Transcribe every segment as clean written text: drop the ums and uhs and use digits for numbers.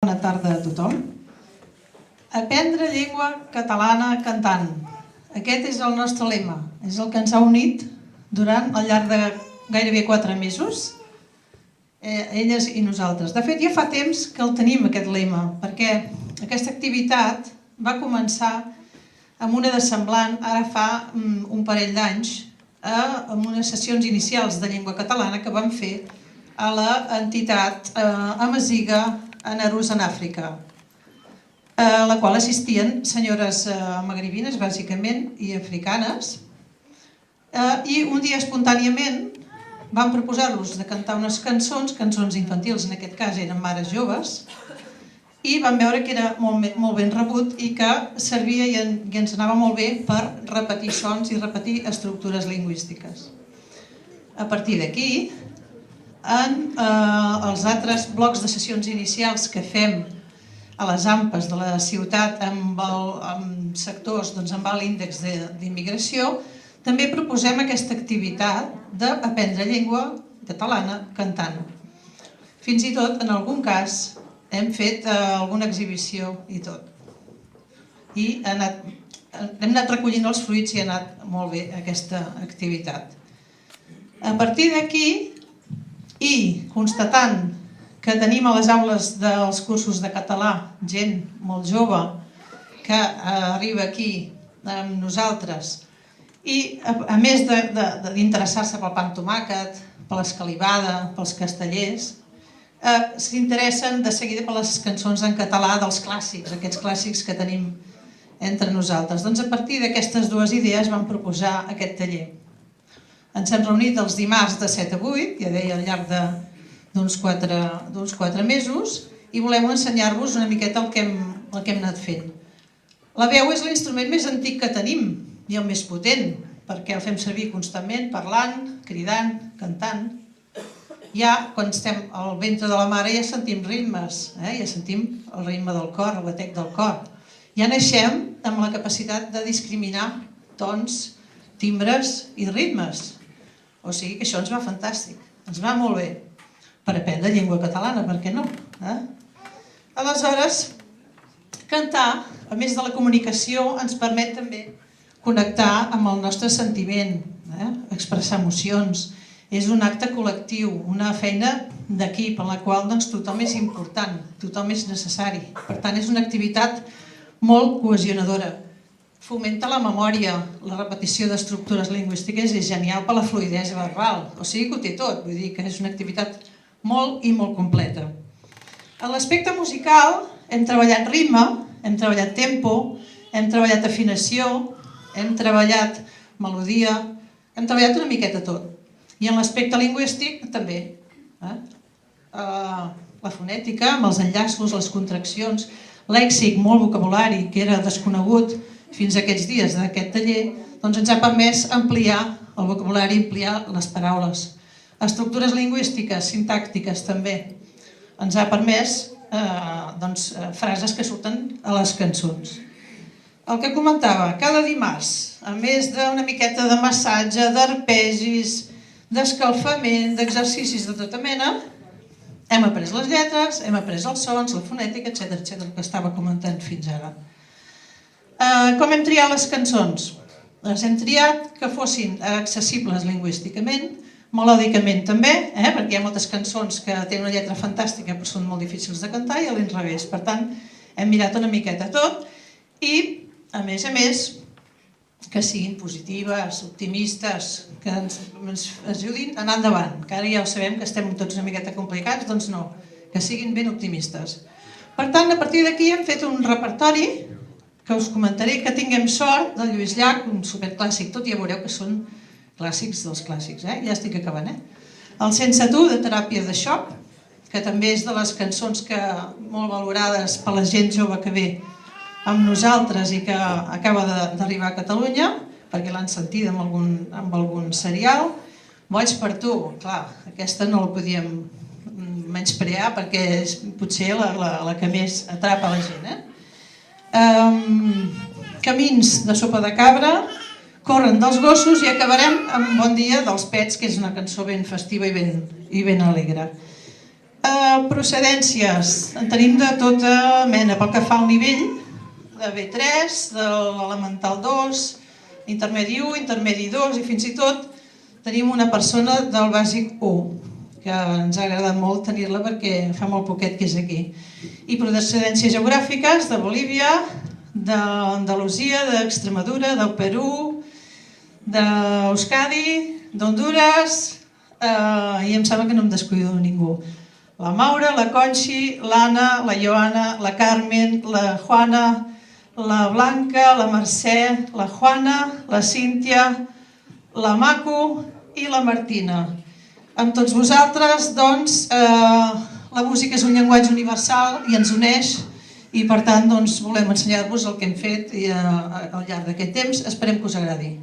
Bona tarda a tothom. Aprendre llengua catalana cantant. Aquest és el nostre lema, és el que ens ha unit durant al llarg de gairebé 4 mesos, elles i nosaltres. De fet, ja fa temps que el tenim, aquest lema, perquè aquesta activitat va començar amb una de semblant, ara fa un parell d'anys, amb unes sessions inicials de llengua catalana que vam fer a l'entitat Amaziga a Narús, en Àfrica, a la qual assistien senyores magribines, bàsicament, i africanes. I un dia, espontàniament, vam proposar-los de cantar unes cançons infantils, en aquest cas eren mares joves, i vam veure que era molt ben rebut i que servia i ens anava molt bé per repetir sons i repetir estructures lingüístiques. A partir d'aquí, en els altres blocs de sessions inicials que fem a les AMPAs de la ciutat amb sectors amb alt índex d'immigració, també proposem aquesta activitat d'aprendre llengua catalana cantant. Fins i tot, en algun cas, hem fet alguna exhibició i tot. I hem anat recollint els fruits i ha anat molt bé aquesta activitat. A partir d'aquí, i constatant que tenim a les aules dels cursos de català gent molt jove que arriba aquí amb nosaltres i a més d'interessar-se pel pa amb tomàquet, per l'escalivada, pels castellers, s'interessen de seguida per les cançons en català dels clàssics, aquests clàssics que tenim entre nosaltres. Doncs a partir d'aquestes dues idees vam proposar aquest taller. Ens hem reunit els dimarts de 7 a 8, ja deia, al llarg d'uns 4 mesos, i volem ensenyar-vos una miqueta el que hem anat fent. La veu és l'instrument més antic que tenim i el més potent, perquè el fem servir constantment, parlant, cridant, cantant. Ja, quan estem al ventre de la mare, ja sentim ritmes, ja sentim el ritme del cor, el batec del cor. Ja naixem amb la capacitat de discriminar tons, timbres i ritmes. O sigui que això ens va fantàstic, ens va molt bé. Per aprendre llengua catalana, per què no? Aleshores, cantar, a més de la comunicació, ens permet també connectar amb el nostre sentiment, expressar emocions. És un acte col·lectiu, una feina d'equip en la qual tothom és important, tothom és necessari. Per tant, és una activitat molt cohesionadora. Fomenta la memòria, la repetició d'estructures lingüístiques és genial per la fluïdesa verbal. O sigui que ho té tot, vull dir que és una activitat molt i molt completa. En l'aspecte musical hem treballat ritme, hem treballat tempo, hem treballat afinació, hem treballat melodia, hem treballat una miqueta tot. I en l'aspecte lingüístic també. La fonètica, amb els enllaços, les contraccions, lèxic, molt vocabulari, que era desconegut fins a aquests dies d'aquest taller, doncs ens ha permès ampliar el vocabulari, ampliar les paraules. Estructures lingüístiques, sintàctiques també. Ens ha permès frases que surten a les cançons. El que comentava, cada dimarts, a més d'una miqueta de massatge, d'arpegis, d'escalfament, d'exercicis de tota mena, hem après les lletres, hem après els sons, la fonètica, etc., que estava comentant fins ara. Com hem triat les cançons? Les hem triat que fossin accessibles lingüísticament, melòdicament també, perquè hi ha moltes cançons que tenen una lletra fantàstica però són molt difícils de cantar i a l'inrevés. Per tant, hem mirat una miqueta tot i, a més, que siguin positives, optimistes, que ens ajudin a anar endavant, que ara ja ho sabem que estem tots una miqueta complicats, doncs no, que siguin ben optimistes. Per tant, a partir d'aquí hem fet un repertori que us comentaré, que tinguem sort del Lluís Llach, un superclàssic, tot ja veureu que són clàssics dels clàssics, ja estic acabant. El Sense tu, de Teràpia de Xoc, que també és de les cançons molt valorades per la gent jove que ve amb nosaltres i que acaba d'arribar a Catalunya, perquè l'han sentit en algun serial. Boig per tu, clar, aquesta no la podíem menysprear perquè és potser la que més atrapa la gent. Camins de sopa de cabra, Corren dels gossos i acabarem amb Bon dia dels pets, que és una cançó ben festiva i ben alegre. Procedències. En tenim de tota mena. Pel que fa al nivell, de B3, de l'elemental 2, intermedi 1, intermedi 2 i fins i tot tenim una persona del bàsic 1, que ens ha agradat molt tenir-la perquè fa molt poquet que és aquí. I procedències geogràfiques de Bolívia, d'Andalusia, d'Extremadura, del Perú, d'Euskadi, d'Honduras, i em sembla que no em descuido de ningú. La Maura, la Conxi, l'Anna, la Joana, la Carmen, la Juana, la Blanca, la Mercè, la Juana, la Cíntia, la Macu i la Martina. Amb tots vosaltres, doncs, la música és un llenguatge universal i ens uneix i, per tant, doncs, volem ensenyar-vos el que hem fet al llarg d'aquest temps. Esperem que us agradi.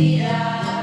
Sempre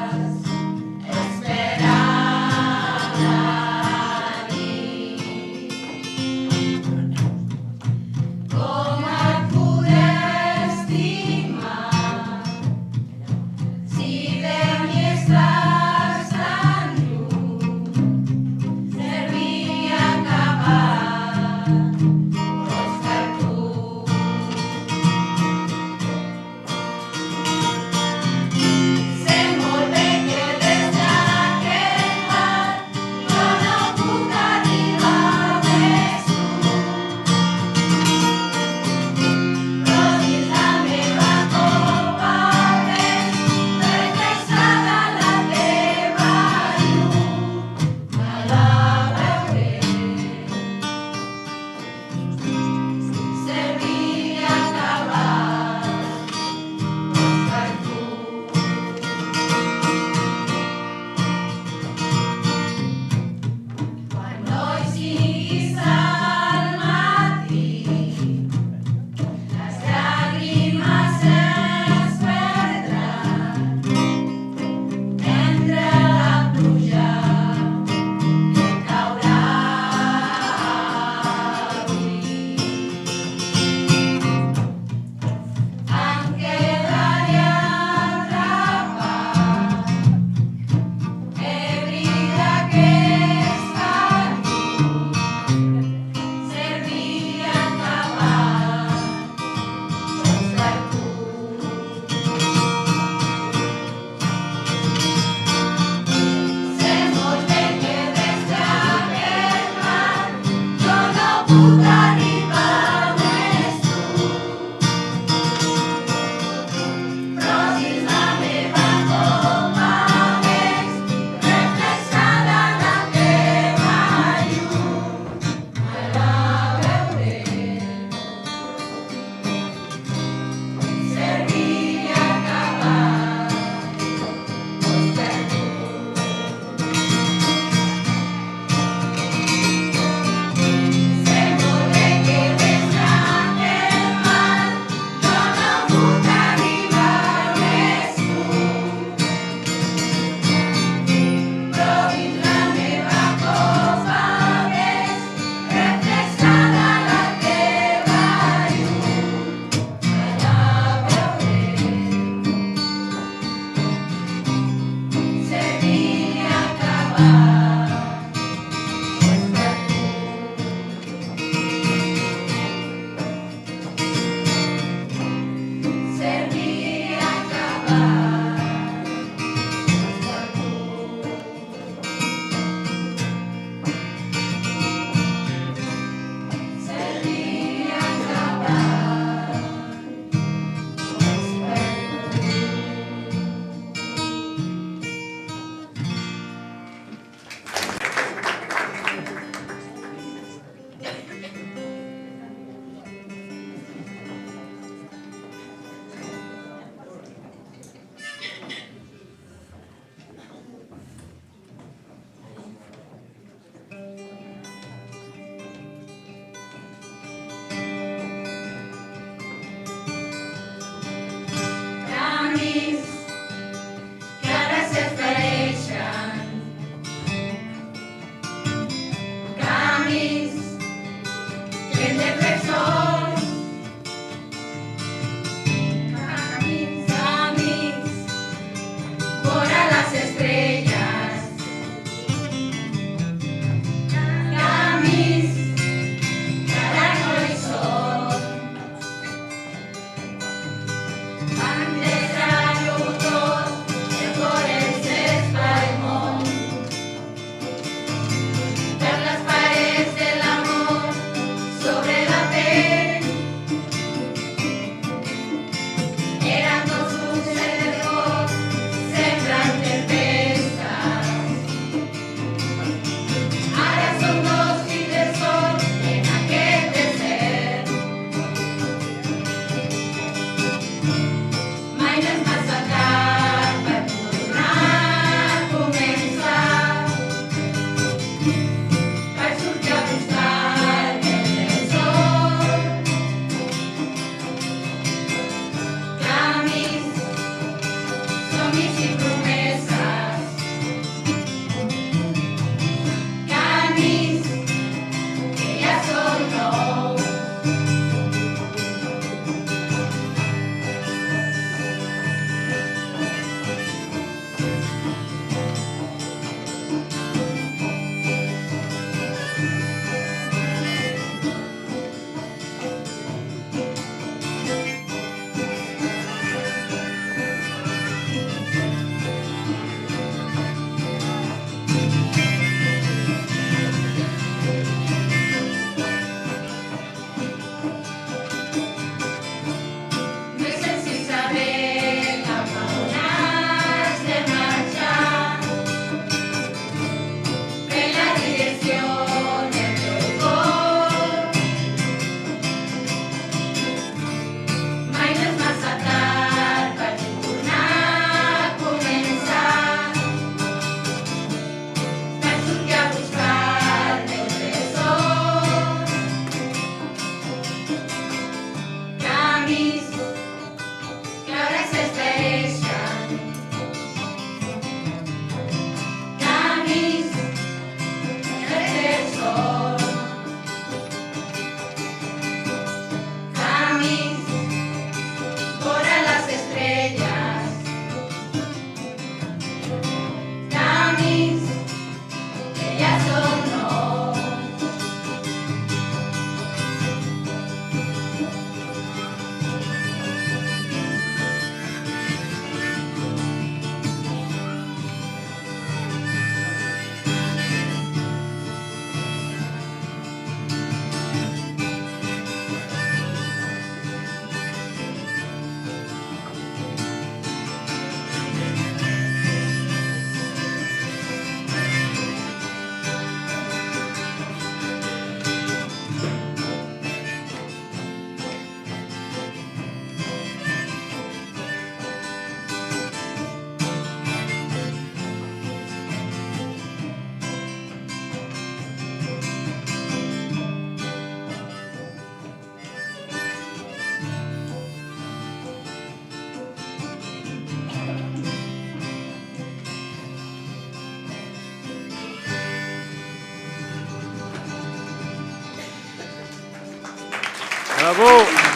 Bravo!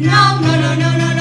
No, no, no, no, no.